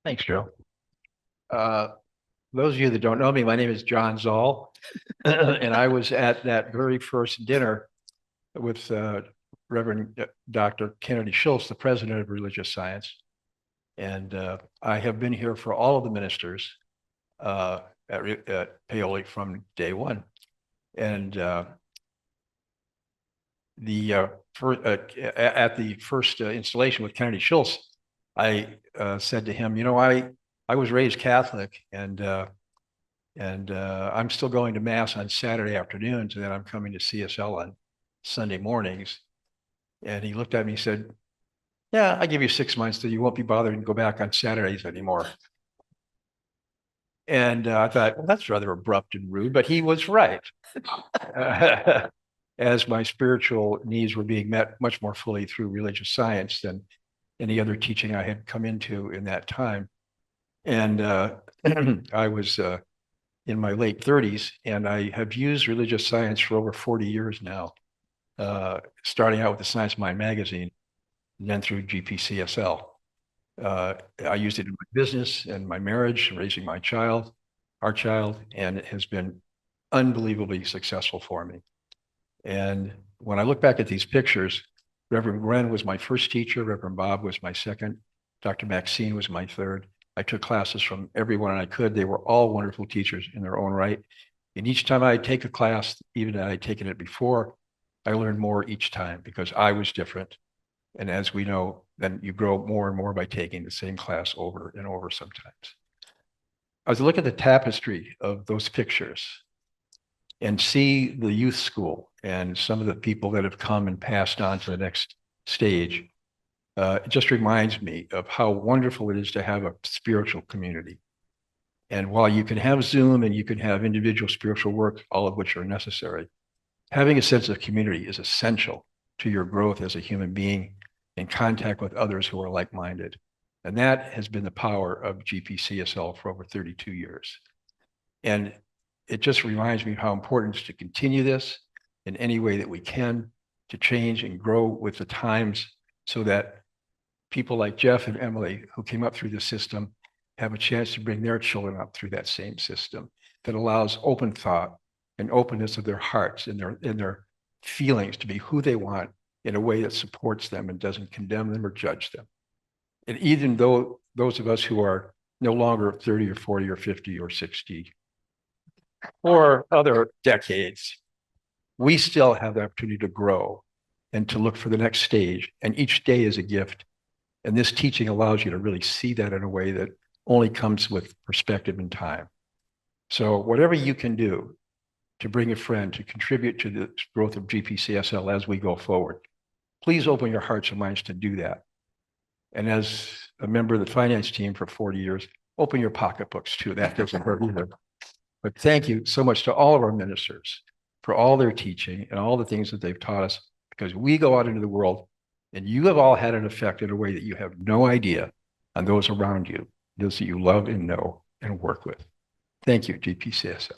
Thanks, Joe. Uh, those of you that don't know me, my name is John Szal, and I was at that very first dinner with Reverend Dr. Kennedy Schultz, the president of religious science. And I have been here for all of the ministers at Paoli from day one. And at the first installation with Kennedy Schultz, I said to him, I was raised Catholic, and I'm still going to mass on Saturday afternoons, and then I'm coming to CSL on Sunday mornings. And he looked at me and said, "Yeah, I give you 6 months till you won't be bothered and go back on Saturdays anymore." And I thought, well, that's rather abrupt and rude, but he was right. As my spiritual needs were being met much more fully through religious science than any other teaching I had come into in that time. And I was in my late 30s, and I have used religious science for over 40 years now, starting out with the Science Mind magazine, and then through GPCSL. I used it in my business and my marriage, raising my child, our child, and it has been unbelievably successful for me. And when I look back at these pictures, Reverend Gren was my first teacher, Reverend Bob was my second, Dr. Maxine was my third. I took classes from everyone I could. They were all wonderful teachers in their own right. And each time I take a class, even that I'd taken it before, I learned more each time because I was different. And as we know, then you grow more and more by taking the same class over and over sometimes. I was looking at the tapestry of those pictures and see the youth school and some of the people that have come and passed on to the next stage. It just reminds me of how wonderful it is to have a spiritual community. And while you can have Zoom and you can have individual spiritual work, all of which are necessary, having a sense of community is essential to your growth as a human being in contact with others who are like-minded. And that has been the power of GPCSL for over 32 years. And it just reminds me how important it is to continue this in any way that we can, to change and grow with the times so that people like Jeff and Emily, who came up through the system, have a chance to bring their children up through that same system that allows open thought and openness of their hearts and their feelings to be who they want in a way that supports them and doesn't condemn them or judge them. And even though those of us who are no longer 30 or 40 or 50 or 60 or other decades, we still have the opportunity to grow and to look for the next stage. And each day is a gift. And this teaching allows you to really see that in a way that only comes with perspective and time. So whatever you can do to bring a friend to contribute to the growth of GPCSL as we go forward, please open your hearts and minds to do that. And as a member of the finance team for 40 years, open your pocketbooks too. That doesn't hurt either. But thank you so much to all of our ministers for all their teaching and all the things that they've taught us, because we go out into the world and you have all had an effect in a way that you have no idea on those around you, those that you love and know and work with. Thank you, GPCSL.